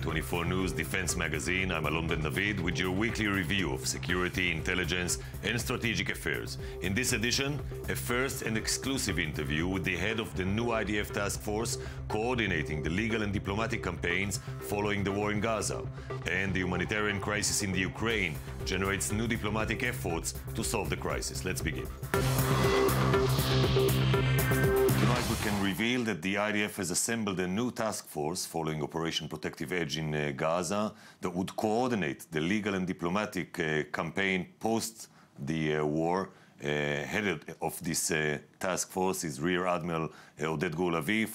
Y24 News Defense Magazine. I'm Alon Ben David with your weekly review of security, intelligence, and strategic affairs. In this edition, a first and exclusive interview with the head of the new IDF task force coordinating the legal and diplomatic campaigns following the war in Gaza. And the humanitarian crisis in the Ukraine generates new diplomatic efforts to solve the crisis. Let's begin. Tonight we can reveal that the IDF has assembled a new task force following Operation Protective Edge in Gaza that would coordinate the legal and diplomatic campaign post the war. Head of this task force is Rear Admiral Oded Gur-Lavie,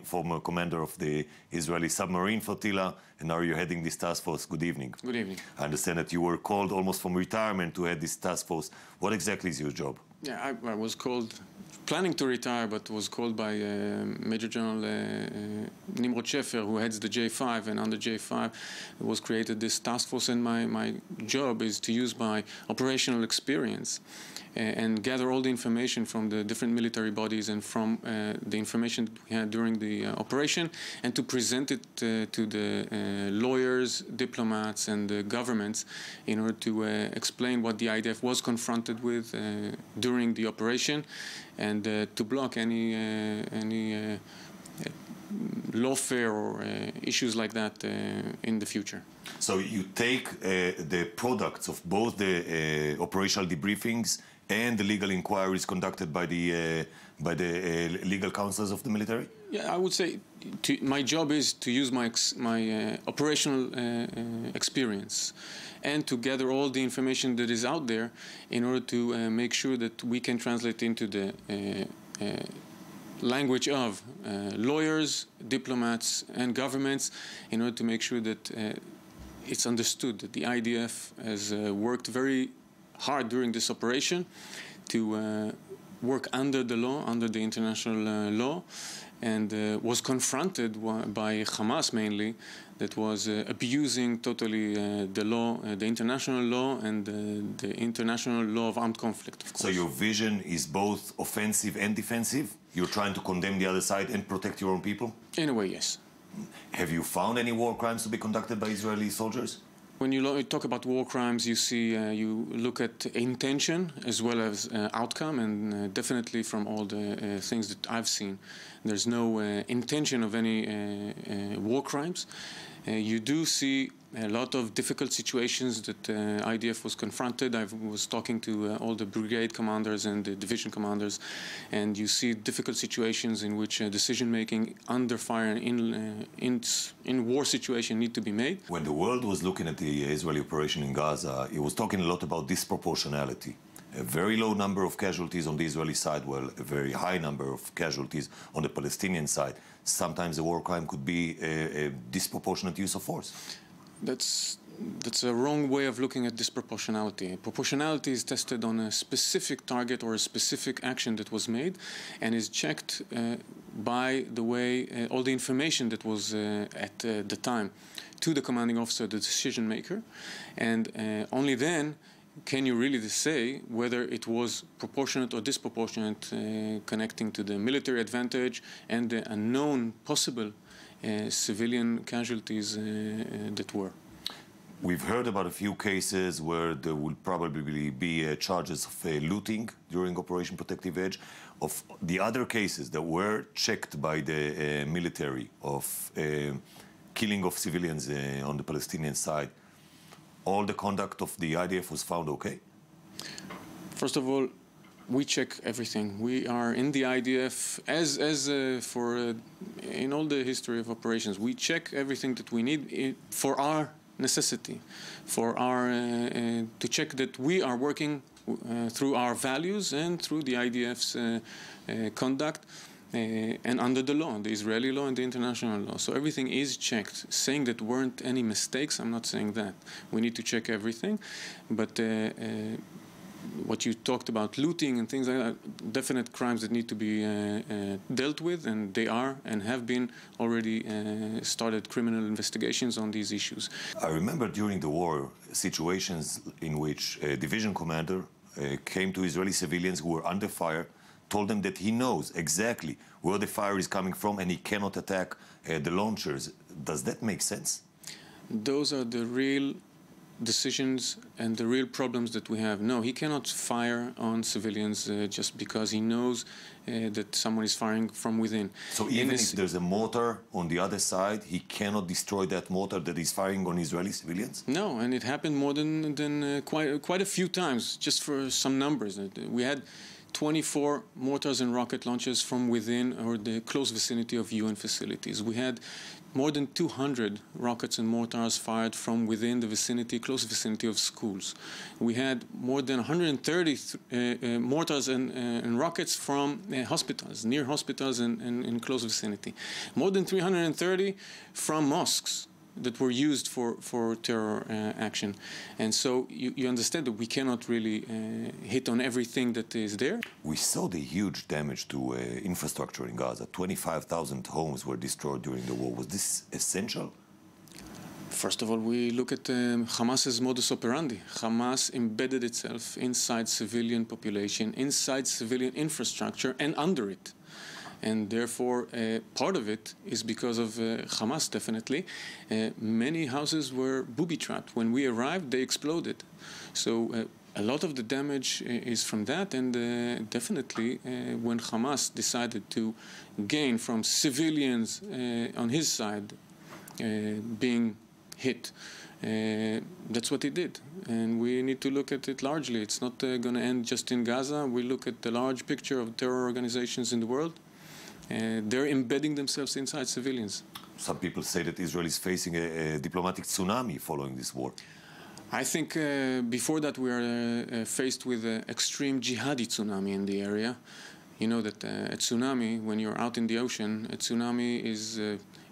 former commander of the Israeli submarine flotilla, and now you're heading this task force. Good evening. Good evening. I understand that you were called almost from retirement to head this task force. What exactly is your job? Yeah, I was called, planning to retire, but was called by Major General Nimrod Shefer, who heads the J5, and under J5 was created this task force, and my job is to use my operational experience and gather all the information from the different military bodies and from the information that we had during the operation, and to present it to the lawyers, diplomats, and the governments in order to explain what the IDF was confronted with during the operation, and to block any lawfare or issues like that in the future. So you take the products of both the operational debriefings and the legal inquiries conducted by the legal councils of the military? Yeah, I would say my job is to use my operational experience and to gather all the information that is out there in order to make sure that we can translate into the language of lawyers, diplomats, and governments in order to make sure that it's understood that the IDF has worked very hard during this operation to work under the law, under the international law, and was confronted by Hamas mainly, that was abusing totally the law, the international law, and the international law of armed conflict, of course. So your vision is both offensive and defensive? You're trying to condemn the other side and protect your own people? In a way, yes. Have you found any war crimes to be conducted by Israeli soldiers? When you talk about war crimes, you see, you look at intention as well as outcome, and definitely from all the things that I've seen, there's no intention of any war crimes. You do see a lot of difficult situations that IDF was confronted. I was talking to all the brigade commanders and the division commanders, and you see difficult situations in which decision-making under fire in war situation need to be made. When the world was looking at the Israeli operation in Gaza, it was talking a lot about disproportionality. A very low number of casualties on the Israeli side, while a very high number of casualties on the Palestinian side. Sometimes a war crime could be a disproportionate use of force. That's a wrong way of looking at disproportionality. Proportionality is tested on a specific target or a specific action that was made, and is checked by the way all the information that was at the time to the commanding officer, the decision maker, and only then can you really say whether it was proportionate or disproportionate, connecting to the military advantage and the unknown possible civilian casualties that were. We've heard about a few cases where there will probably be charges of looting during Operation Protective Edge. Of the other cases that were checked by the military of killing of civilians on the Palestinian side, all the conduct of the IDF was found okay? First of all, we check everything. We are in the IDF, in all the history of operations, we check everything that we need for our necessity, for our to check that we are working through our values and through the IDF's conduct. And under the law, the Israeli law and the international law. So everything is checked. Saying that weren't any mistakes, I'm not saying that. We need to check everything. But what you talked about, looting and things like that, definite crimes that need to be dealt with, and they are and have been already started criminal investigations on these issues. I remember during the war situations in which a division commander came to Israeli civilians who were under fire, told them that he knows exactly where the fire is coming from and he cannot attack the launchers. Does that make sense? Those are the real decisions and the real problems that we have. No, he cannot fire on civilians just because he knows that someone is firing from within. So even if there's a mortar on the other side, he cannot destroy that mortar that is firing on Israeli civilians? No, and it happened more than quite a few times. Just for some numbers, we had 24 mortars and rocket launches from within or the close vicinity of UN facilities. We had more than 200 rockets and mortars fired from within the vicinity, close vicinity of schools. We had more than 130 mortars and rockets from hospitals, near hospitals and in close vicinity. More than 330 from mosques that were used for terror action. And so you understand that we cannot really hit on everything that is there. We saw the huge damage to infrastructure in Gaza. 25,000 homes were destroyed during the war. Was this essential? First of all, we look at Hamas's modus operandi. Hamas embedded itself inside civilian population, inside civilian infrastructure, and under it. And therefore, part of it is because of Hamas, definitely. Many houses were booby-trapped. When we arrived, they exploded. So a lot of the damage is from that, and definitely when Hamas decided to gain from civilians on his side being hit, that's what he did. And we need to look at it largely. It's not going to end just in Gaza. We look at the large picture of terror organizations in the world. They're embedding themselves inside civilians. Some people say that Israel is facing a diplomatic tsunami following this war. I think before that we are faced with an extreme jihadi tsunami in the area. You know that a tsunami, when you're out in the ocean, a tsunami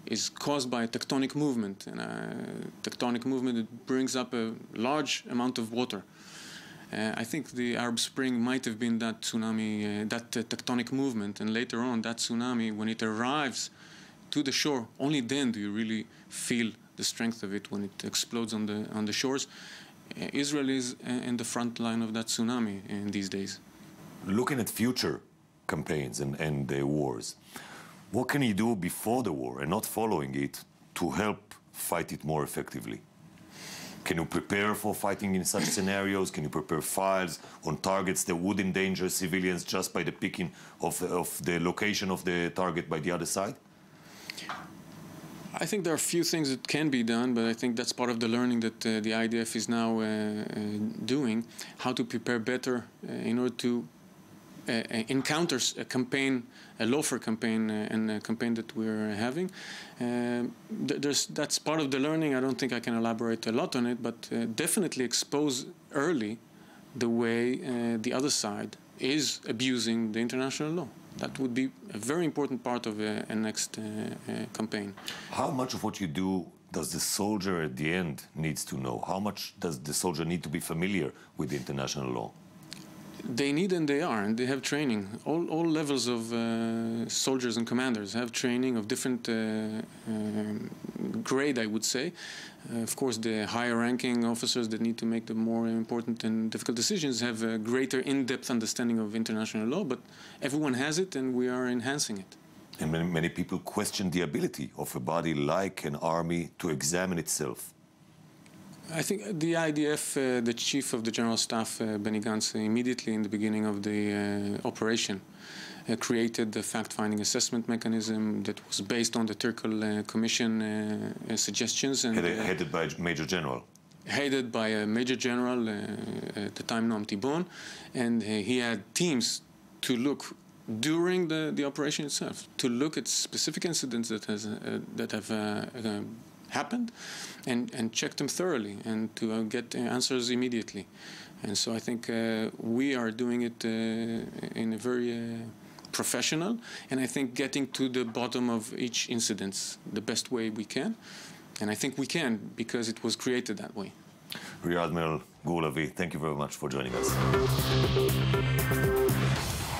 is caused by a tectonic movement. And a tectonic movement that brings up a large amount of water. I think the Arab Spring might have been that tsunami, that tectonic movement, and later on that tsunami, when it arrives to the shore, only then do you really feel the strength of it when it explodes on the shores. Israel is in the front line of that tsunami in these days. Looking at future campaigns and wars, what can you do before the war and not following it to help fight it more effectively? Can you prepare for fighting in such scenarios? Can you prepare files on targets that would endanger civilians just by the picking of the location of the target by the other side? I think there are a few things that can be done, but I think that's part of the learning that the IDF is now doing, how to prepare better in order to encounter a campaign, a lawfare campaign, and a campaign that we're having. That's part of the learning. I don't think I can elaborate a lot on it, but definitely expose early the way the other side is abusing the international law. That would be a very important part of a next campaign. How much of what you do does the soldier at the end needs to know? How much does the soldier need to be familiar with the international law? They need and they are, and they have training. All levels of soldiers and commanders have training of different grade, I would say. Of course, the higher-ranking officers that need to make the more important and difficult decisions have a greater in-depth understanding of international law, but everyone has it, and we are enhancing it. And many people question the ability of a body like an army to examine itself. I think the IDF, the chief of the General Staff, Benny Gantz, immediately in the beginning of the operation, created the fact-finding assessment mechanism that was based on the Turkey Commission suggestions. And, headed by a Major General. Headed by a Major General, at the time Noam Tibon, and he had teams to look during the operation itself, to look at specific incidents that have happened and check them thoroughly and to get answers immediately. And so I think we are doing it in a very professional, and I think getting to the bottom of each incident the best way we can. And I think we can because it was created that way. Rear Admiral Gur Lavie, thank you very much for joining us.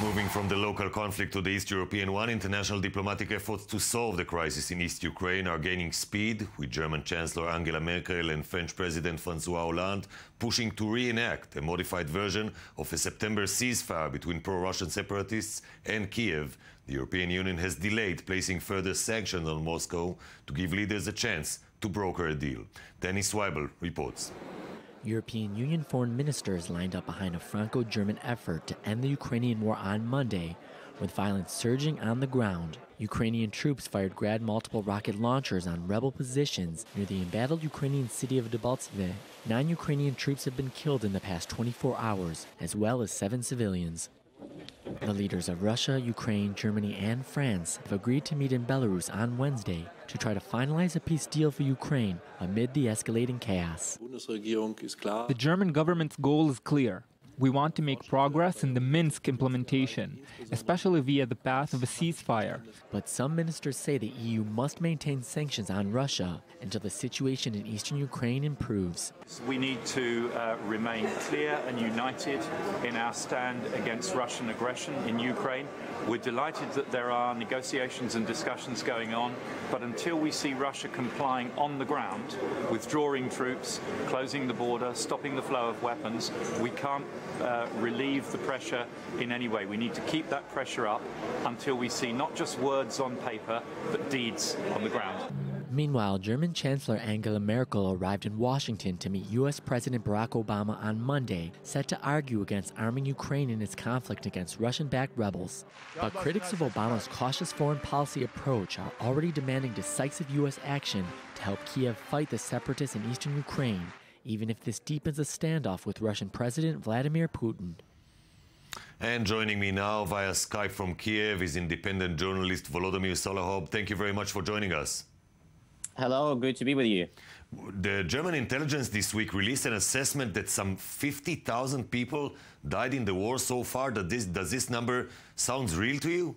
Moving from the local conflict to the East European one, international diplomatic efforts to solve the crisis in East Ukraine are gaining speed, with German Chancellor Angela Merkel and French President François Hollande pushing to reenact a modified version of a September ceasefire between pro-Russian separatists and Kiev. The European Union has delayed placing further sanctions on Moscow to give leaders a chance to broker a deal. Dennis Weibel reports. European Union foreign ministers lined up behind a Franco-German effort to end the Ukrainian war on Monday, with violence surging on the ground. Ukrainian troops fired Grad multiple rocket launchers on rebel positions near the embattled Ukrainian city of Debaltseve. 9 Ukrainian troops have been killed in the past 24 hours, as well as 7 civilians. The leaders of Russia, Ukraine, Germany, and France have agreed to meet in Belarus on Wednesday to try to finalize a peace deal for Ukraine amid the escalating chaos. The German government's goal is clear. We want to make progress in the Minsk implementation, especially via the path of a ceasefire. But some ministers say the EU must maintain sanctions on Russia until the situation in eastern Ukraine improves. We need to remain clear and united in our stand against Russian aggression in Ukraine. We're delighted that there are negotiations and discussions going on, but until we see Russia complying on the ground, withdrawing troops, closing the border, stopping the flow of weapons, we can't relieve the pressure in any way. We need to keep that pressure up until we see not just words on paper, but deeds on the ground. Meanwhile, German Chancellor Angela Merkel arrived in Washington to meet U.S. President Barack Obama on Monday, set to argue against arming Ukraine in its conflict against Russian-backed rebels. But critics of Obama's cautious foreign policy approach are already demanding decisive U.S. action to help Kiev fight the separatists in eastern Ukraine, even if this deepens a standoff with Russian President Vladimir Putin. And joining me now via Skype from Kiev is independent journalist Volodymyr Solahov. Thank you very much for joining us. Hello, good to be with you. The German intelligence this week released an assessment that some 50,000 people died in the war so far. Does this number sound real to you?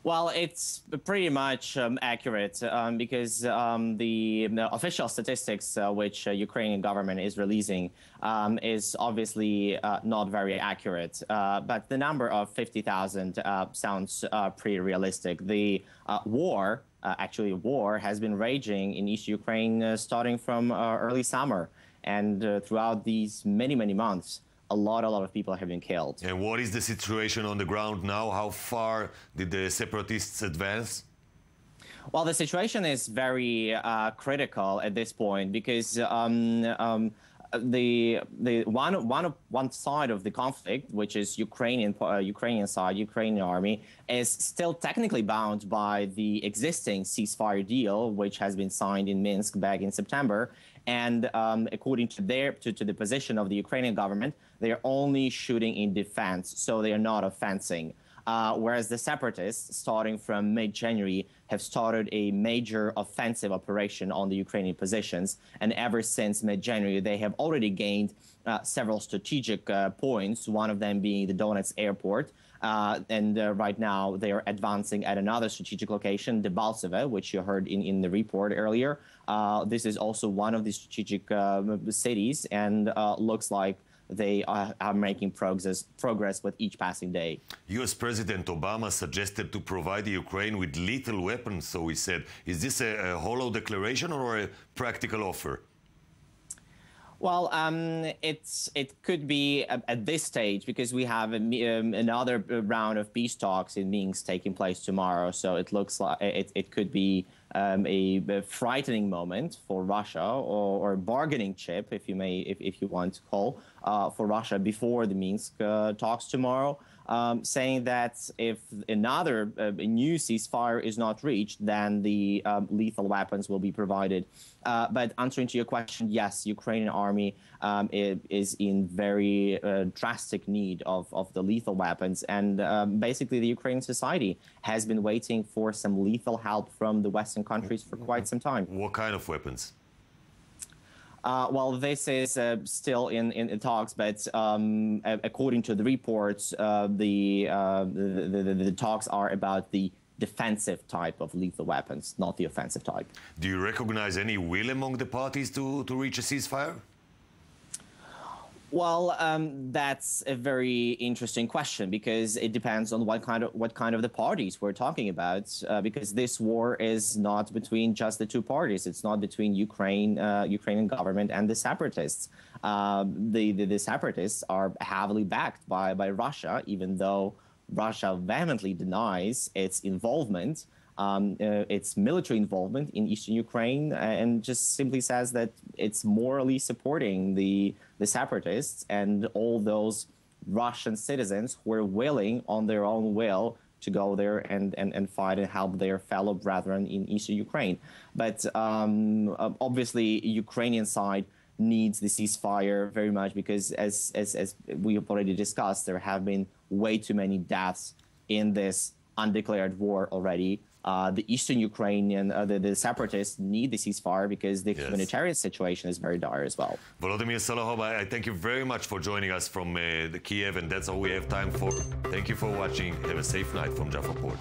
Well, it's pretty much accurate because the official statistics which Ukrainian government is releasing is obviously not very accurate. But the number of 50,000 sounds pretty realistic. The war has been raging in East Ukraine starting from early summer. And throughout these many months, a lot of people have been killed. And what is the situation on the ground now? How far did the separatists advance? Well, the situation is very critical at this point because the one side of the conflict, which is Ukrainian side, Ukrainian army, is still technically bound by the existing ceasefire deal, which has been signed in Minsk back in September. And according to the position of the Ukrainian government, they are only shooting in defense, so they are not offensing. Whereas the separatists, starting from mid-January, have started a major offensive operation on the Ukrainian positions. And ever since mid-January, they have already gained several strategic points, one of them being the Donetsk airport. And right now, they are advancing at another strategic location, Debaltseve, which you heard in the report earlier. This is also one of the strategic cities, and looks like they are making progress with each passing day. U.S. President Obama suggested to provide the Ukraine with lethal weapons, so he said. Is this a hollow declaration or a practical offer? Well, it could be at this stage because we have another round of peace talks in Minsk taking place tomorrow. So it looks like it could be a frightening moment for Russia, or a bargaining chip, if you want to call, for Russia before the Minsk talks tomorrow. Saying that if another new ceasefire is not reached, then the lethal weapons will be provided. But answering to your question, yes, Ukrainian army is in very drastic need of the lethal weapons. And basically, the Ukrainian society has been waiting for some lethal help from the Western countries for quite some time. What kind of weapons? Well, this is still in talks, but according to the reports, the talks are about the defensive type of lethal weapons, not the offensive type. Do you recognize any will among the parties to reach a ceasefire? Well, that's a very interesting question because it depends on what kind of the parties we're talking about. Because this war is not between just the two parties; it's not between Ukrainian government and the separatists. The separatists are heavily backed by Russia, even though Russia vehemently denies its involvement. its military involvement in eastern Ukraine, and just simply says that it's morally supporting the separatists and all those Russian citizens who are willing on their own will to go there and fight and help their fellow brethren in eastern Ukraine. But obviously, Ukrainian side needs the ceasefire very much because, as we have already discussed, there have been way too many deaths in this undeclared war already. The eastern Ukrainian, the separatists need the ceasefire because the humanitarian situation is very dire as well. Volodymyr Solokhob, I thank you very much for joining us from the Kiev, and that's all we have time for. Thank you for watching. Have a safe night from Jaffa Port.